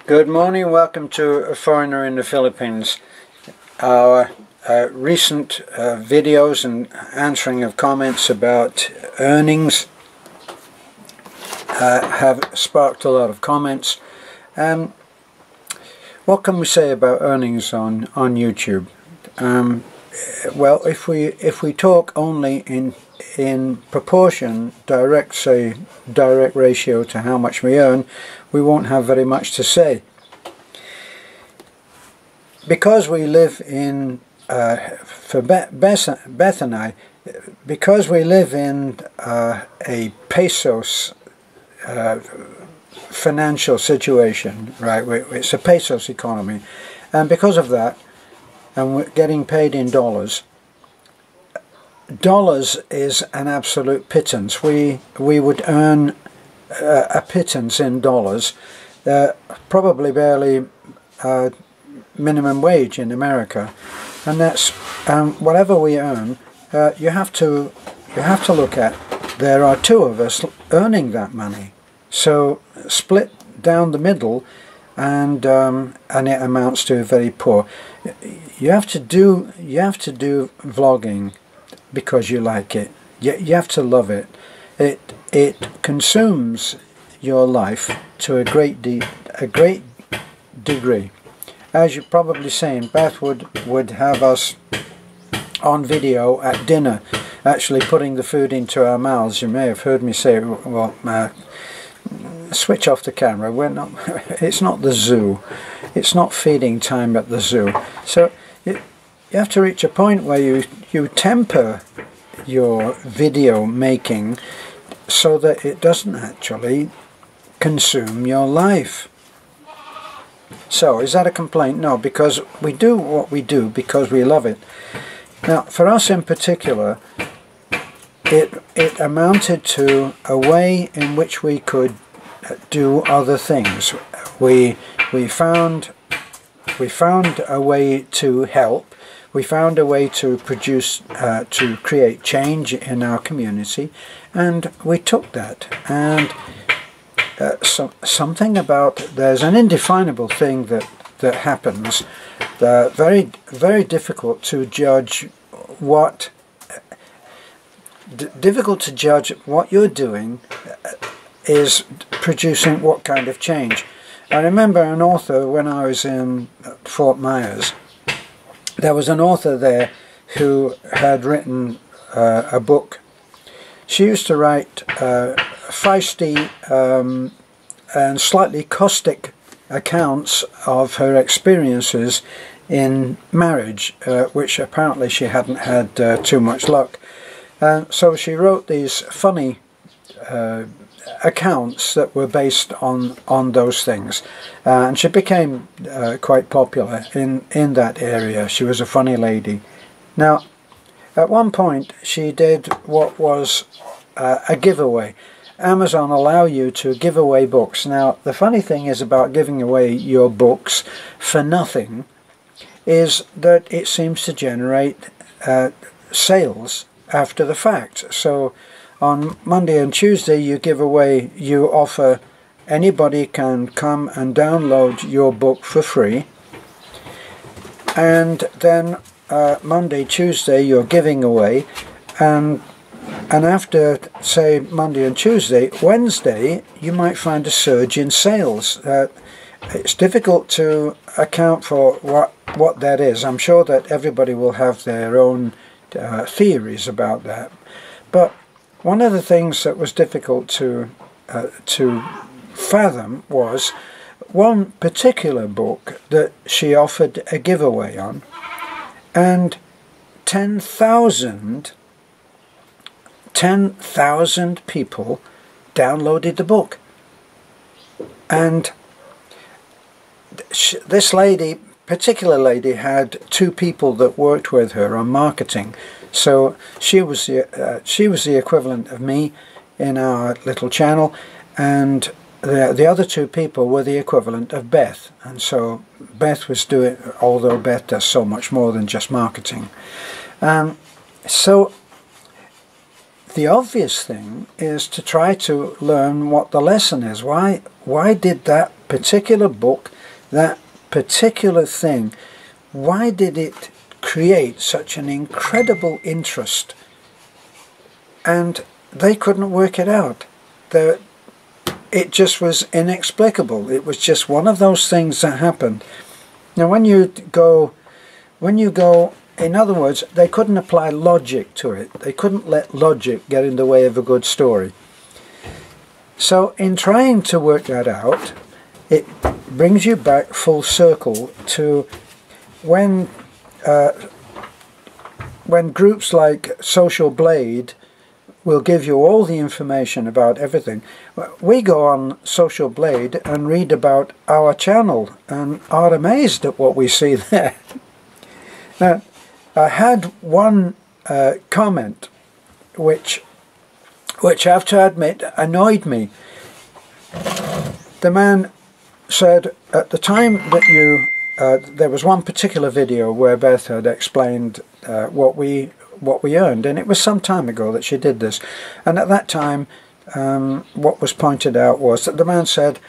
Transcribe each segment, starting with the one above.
Good morning, welcome to A Foreigner in the Philippines. Our recent videos and answering of comments about earnings have sparked a lot of comments. What can we say about earnings on YouTube? Well, if we talk only in proportion, direct ratio to how much we earn, we won't have very much to say. Because we live in, for Beth and I, because we live in a pesos financial situation, right? It's a pesos economy, and because of that, and we're getting paid in dollars. Dollars is an absolute pittance. We would earn a pittance in dollars, probably barely minimum wage in America, and that's whatever we earn. You have to look at, there are two of us earning that money, so split down the middle, and it amounts to very poor. You have to do vlogging because you like it. You have to love it. It consumes your life to a great degree. As you're probably seen, Beth would have us on video at dinner, actually putting the food into our mouths. You may have heard me say, well, switch off the camera. We're not. It's not the zoo. It's not feeding time at the zoo. So you have to reach a point where you temper your video making so that it doesn't actually consume your life. So is that a complaint? No, because we do what we do because we love it. Now, for us in particular, it amounted to a way in which we could do other things. We found a way to help. We found a way to produce, to create change in our community, and we took that. And something about, there's an indefinable thing that happens. Very, very difficult to judge what. Difficult to judge what you're doing is producing what kind of change. I remember an author when I was in Fort Myers. There was an author there who had written a book. She used to write feisty and slightly caustic accounts of her experiences in marriage, which apparently she hadn't had too much luck. So she wrote these funny accounts that were based on those things, and she became quite popular in that area. She was a funny lady. Now, at one point she did what was a giveaway. Amazon allow you to give away books. Now, the funny thing is about giving away your books for nothing is that it seems to generate sales after the fact. So on Monday and Tuesday you offer, anybody can come and download your book for free, and then Monday, Tuesday you're giving away, and after, say, Monday and Tuesday, Wednesday you might find a surge in sales. It's difficult to account for what that is. I'm sure that everybody will have their own theories about that, but one of the things that was difficult to fathom was one particular book that she offered a giveaway on, and 10,000 people downloaded the book. And this particular lady had two people that worked with her on marketing. So she was the equivalent of me in our little channel, and the other two people were the equivalent of Beth. And so Beth was doing, although Beth does so much more than just marketing. So the obvious thing is to try to learn what the lesson is. Why did that particular book that particular thing, why did it create such an incredible interest? And they couldn't work it out. It just was inexplicable. It was just one of those things that happened. Now when you go, in other words, they couldn't apply logic to it. They couldn't let logic get in the way of a good story. So in trying to work that out, it brings you back full circle to when groups like Social Blade will give you all the information about everything. We go on Social Blade and read about our channel and are amazed at what we see there. Now, I had one comment which I have to admit annoyed me. The man said at the time that you there was one particular video where Beth had explained what we earned, and it was some time ago that she did this, and at that time what was pointed out was that the man said,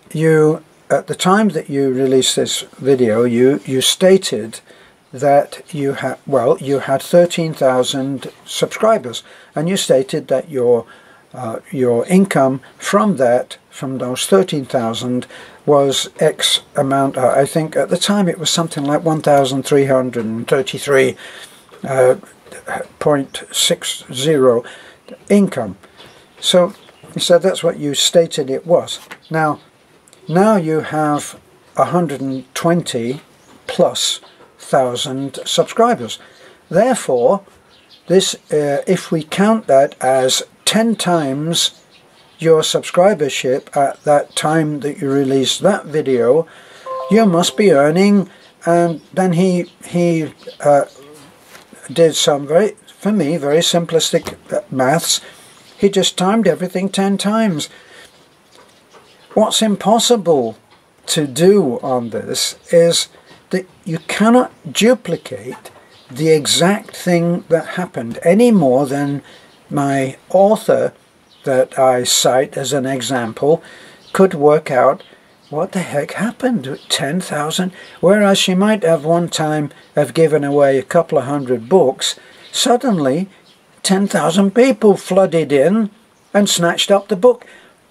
at the time that you released this video, you stated that you had 13,000 subscribers, and you stated that your income from those 13,000 was X amount. I think at the time it was something like 1,333.60 income. So he said that's what you stated it was. Now you have 120 plus thousand subscribers. Therefore, this if we count that as 10 times your subscribership at that time that you released that video, you must be earning. And then he did some for me very simplistic maths. He just timed everything 10 times. What's impossible to do on this is that you cannot duplicate the exact thing that happened any more than my author that I cite as an example could work out what the heck happened at 10,000, whereas she might have one time have given away a couple of hundred books. Suddenly 10,000 people flooded in and snatched up the book.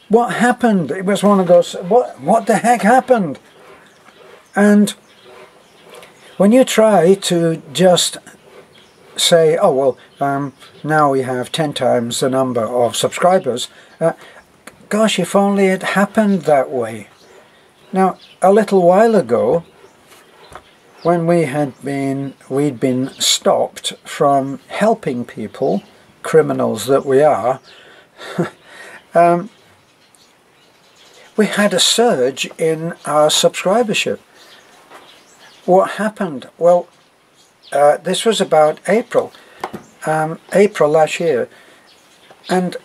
What happened? It was one of those, what the heck happened? And when you try to just say, oh well, now we have 10 times the number of subscribers, gosh, if only it happened that way. Now, a little while ago, when we'd been stopped from helping people, criminals that we are, we had a surge in our subscribership. What happened? Well, this was about April last year, and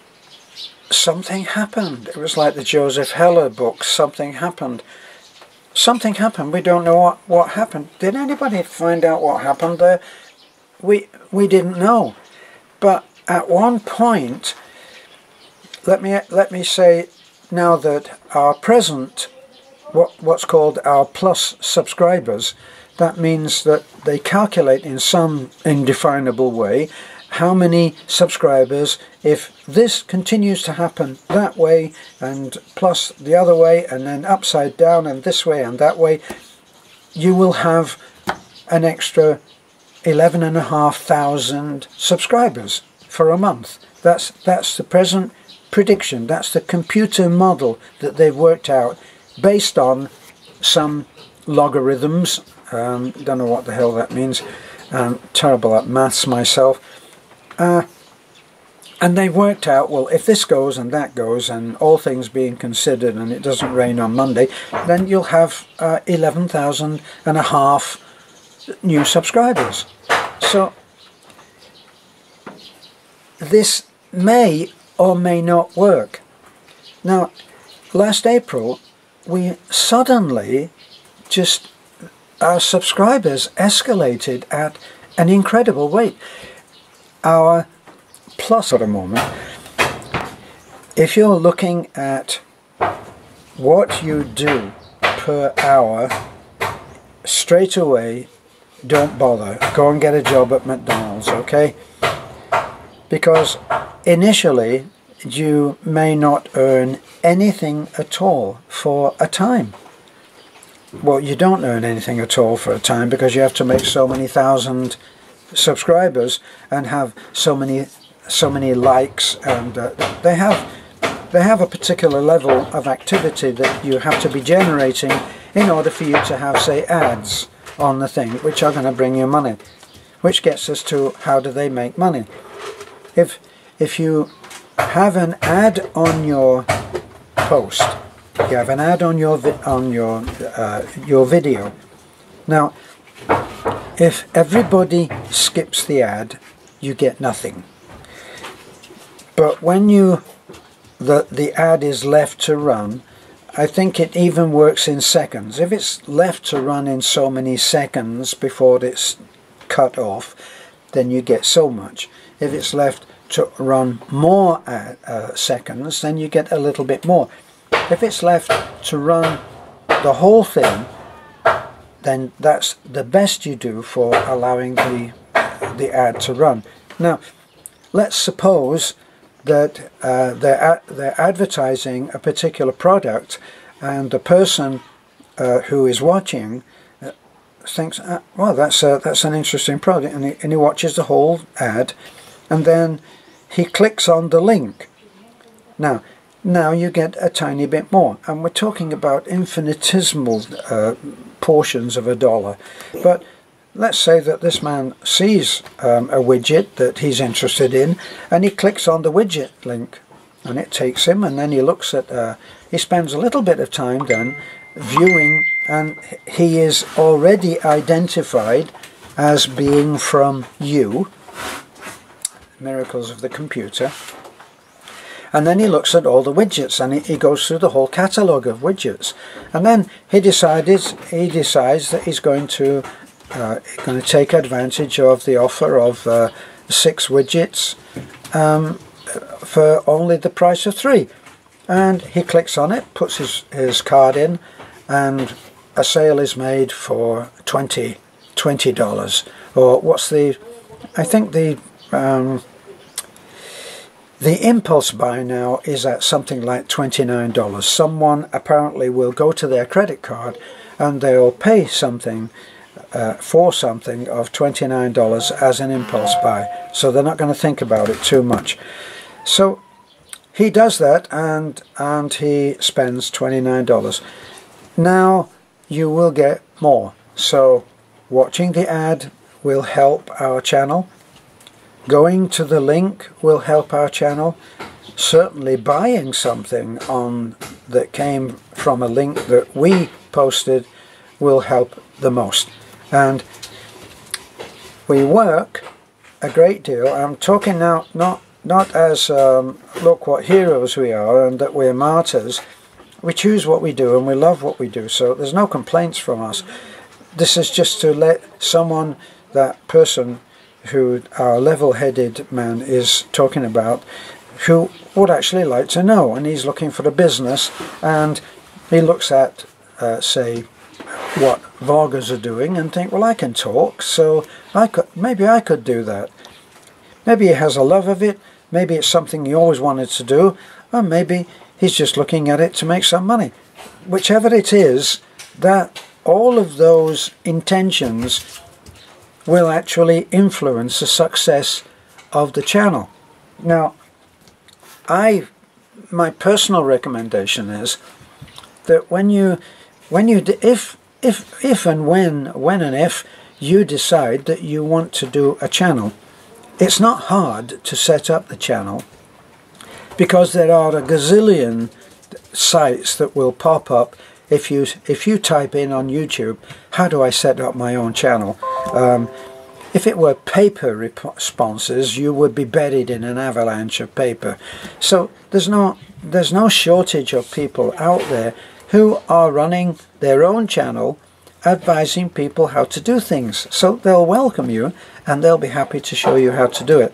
something happened. It was like the Joseph Heller book. Something happened. Something happened. We don't know what happened. Did anybody find out what happened there? We didn't know. But at one point, let me say now that our present, what's called our plus subscribers, that means that they calculate in some indefinable way how many subscribers, if this continues to happen that way and plus the other way and then upside down and this way and that way, you will have an extra 11,500 subscribers for a month. That's the present prediction. That's the computer model that they've worked out based on some logarithms. Don't know what the hell that means. Terrible at maths myself. And they worked out, well, if this goes and that goes and all things being considered and it doesn't rain on Monday, then you'll have 11,500 new subscribers. So this may or may not work. Now, last April, we suddenly just, our subscribers escalated at an incredible rate. Our plus at the moment, if you're looking at what you do per hour, straight away, don't bother. Go and get a job at McDonald's, okay? Because initially you may not earn anything at all for a time. Well, you don't earn anything at all for a time because you have to make so many thousand subscribers and have so many likes, and they have a particular level of activity that you have to be generating in order for you to have, say, ads on the thing which are going to bring you money, which gets us to how do they make money. If you have an ad on your post, you have an ad on your video. Now, if everybody skips the ad, you get nothing. But when the ad is left to run, I think it even works in seconds. If it's left to run in so many seconds before it's cut off, then you get so much. If it's left to run more seconds, then you get a little bit more. If it's left to run the whole thing, then that's the best you do for allowing the ad to run. Now, let's suppose that they're advertising a particular product, and the person who is watching thinks, well, that's an interesting product, and he watches the whole ad, and then he clicks on the link. Now you get a tiny bit more, and we're talking about infinitesimal portions of $1. But let's say that this man sees a widget that he's interested in, and he clicks on the widget link, and it takes him, and then he looks at, he spends a little bit of time then viewing, and he is already identified as being from you. Miracles of the computer. And then he looks at all the widgets, and he goes through the whole catalogue of widgets, and then he decides that he's going to take advantage of the offer of 6 widgets for only the price of 3, and he clicks on it, puts his card in, and a sale is made for $20, or what's the, I think the impulse buy now is at something like $29. Someone apparently will go to their credit card and they'll pay something for something of $29 as an impulse buy. So they're not going to think about it too much. So he does that, and he spends $29. Now you will get more. So watching the ad will help our channel. Going to the link will help our channel. Certainly buying something that came from a link that we posted will help the most. And we work a great deal. I'm talking now not as look what heroes we are and that we're martyrs. We choose what we do and we love what we do, so there's no complaints from us. This is just to let someone, that person who our level-headed man is talking about, who would actually like to know, and he's looking for a business, and he looks at say what vloggers are doing and think, well, I can talk, so maybe I could do that. Maybe he has a love of it, maybe it's something he always wanted to do, or maybe he's just looking at it to make some money. Whichever it is, that all of those intentions will actually influence the success of the channel. Now, my personal recommendation is that if and if you decide that you want to do a channel, it's not hard to set up the channel, because there are a gazillion sites that will pop up. If you type in on YouTube, how do I set up my own channel? If it were paper responses, you would be buried in an avalanche of paper. So there's no shortage of people out there who are running their own channel, advising people how to do things. So they'll welcome you and they'll be happy to show you how to do it.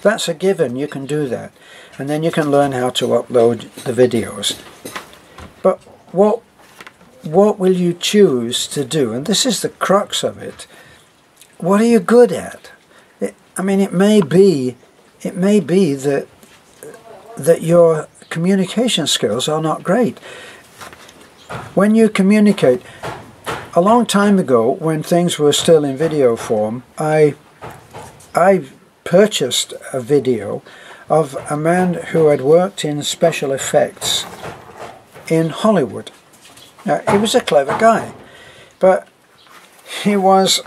That's a given, you can do that. And then you can learn how to upload the videos. But what what will you choose to do? And this is the crux of it. What are you good at? I mean, it may be that your communication skills are not great. When you communicate, a long time ago, when things were still in video form, I purchased a video of a man who had worked in special effects in Hollywood. Now, he was a clever guy, but he was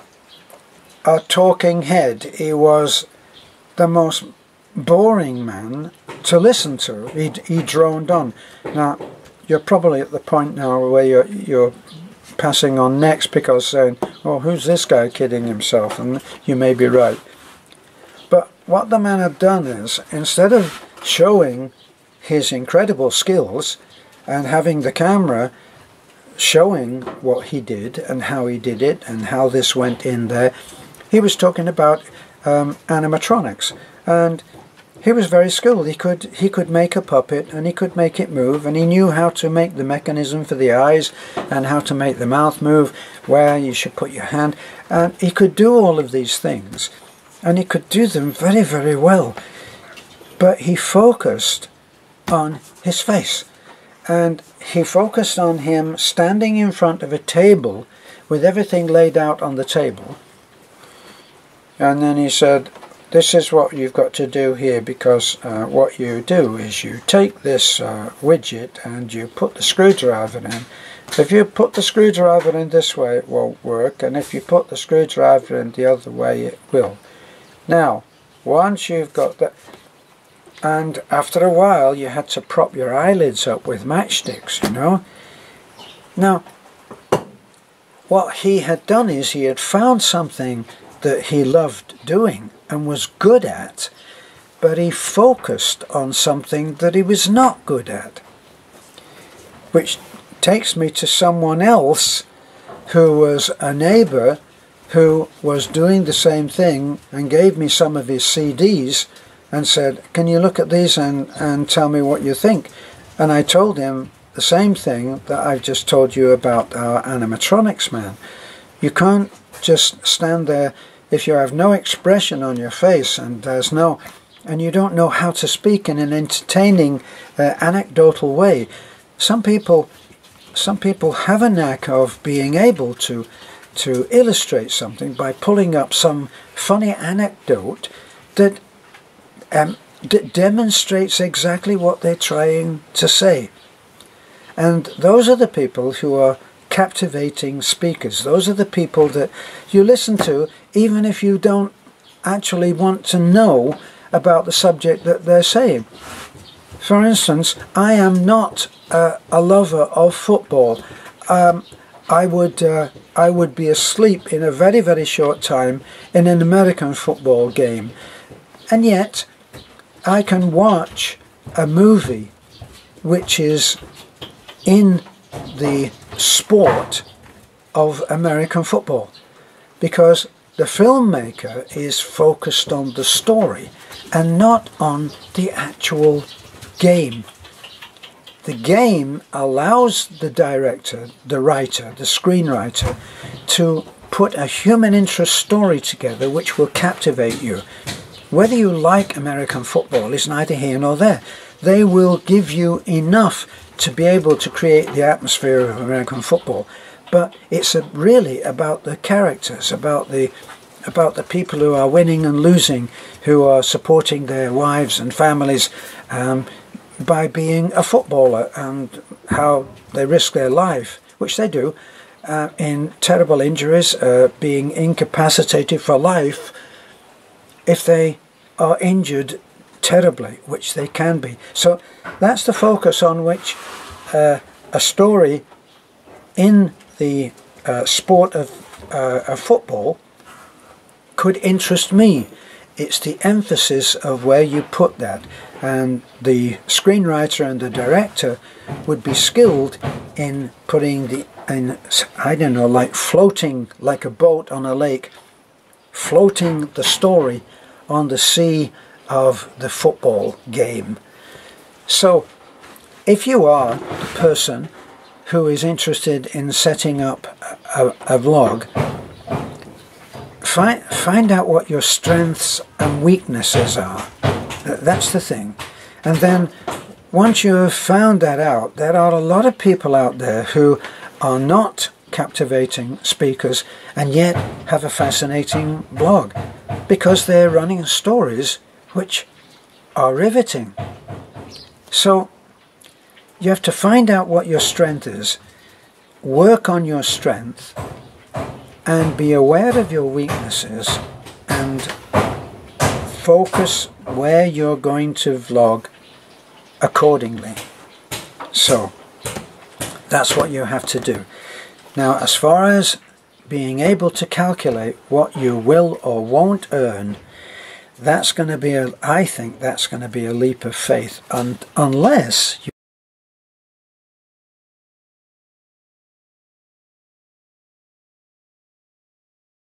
a talking head. He was the most boring man to listen to. He droned on. Now, you're probably at the point now where you're passing on next because saying, oh, who's this guy kidding himself? And you may be right. But what the man had done is, instead of showing his incredible skills and having the camera showing what he did and how he did it and how this went in there, he was talking about animatronics. And he was very skilled. He could make a puppet and he could make it move, and he knew how to make the mechanism for the eyes and how to make the mouth move, where you should put your hand, and he could do all of these things, and he could do them very, very well. But he focused on his face, and he focused on him standing in front of a table with everything laid out on the table, and then he said, this is what you've got to do here, because what you do is you take this widget and you put the screwdriver in. If you put the screwdriver in this way, it won't work, and if you put the screwdriver in the other way, it will. Now, once you've got that, and after a while you had to prop your eyelids up with matchsticks, you know. Now, what he had done is he had found something that he loved doing and was good at, but he focused on something that he was not good at. Which takes me to someone else who was a neighbour who was doing the same thing and gave me some of his CDs and said, can you look at these and tell me what you think? And I told him the same thing that I've just told you about our animatronics man. You can't just stand there if you have no expression on your face and you don't know how to speak in an entertaining, anecdotal way. Some people have a knack of being able to illustrate something by pulling up some funny anecdote that demonstrates exactly what they're trying to say. And those are the people who are captivating speakers. Those are the people that you listen to even if you don't actually want to know about the subject that they're saying. For instance, I am not a lover of football. I would be asleep in a very, very short time in an American football game, and yet I can watch a movie which is in the sport of American football, because the filmmaker is focused on the story and not on the actual game. The game allows the director, the writer, the screenwriter to put a human interest story together which will captivate you. Whether you like American football is neither here nor there. They will give you enough to be able to create the atmosphere of American football, but it's really about the characters, about the people who are winning and losing, who are supporting their wives and families by being a footballer, and how they risk their life, which they do, in terrible injuries, being incapacitated for life if they are injured terribly, which they can be. So that's the focus on which a story in the sport of football could interest me. It's the emphasis of where you put that, and the screenwriter and the director would be skilled in putting I don't know, like floating like a boat on a lake, floating the story on the sea of the football game. So if you are the person who is interested in setting up a vlog, find out what your strengths and weaknesses are. That's the thing. And then once you have found that out, there are a lot of people out there who are not captivating speakers and yet have a fascinating blog because they're running stories which are riveting. So you have to find out what your strength is, work on your strength, and be aware of your weaknesses and focus where you're going to vlog accordingly. So that's what you have to do. Now, as far as being able to calculate what you will or won't earn, that's going to be I think that's going to be a leap of faith, unless you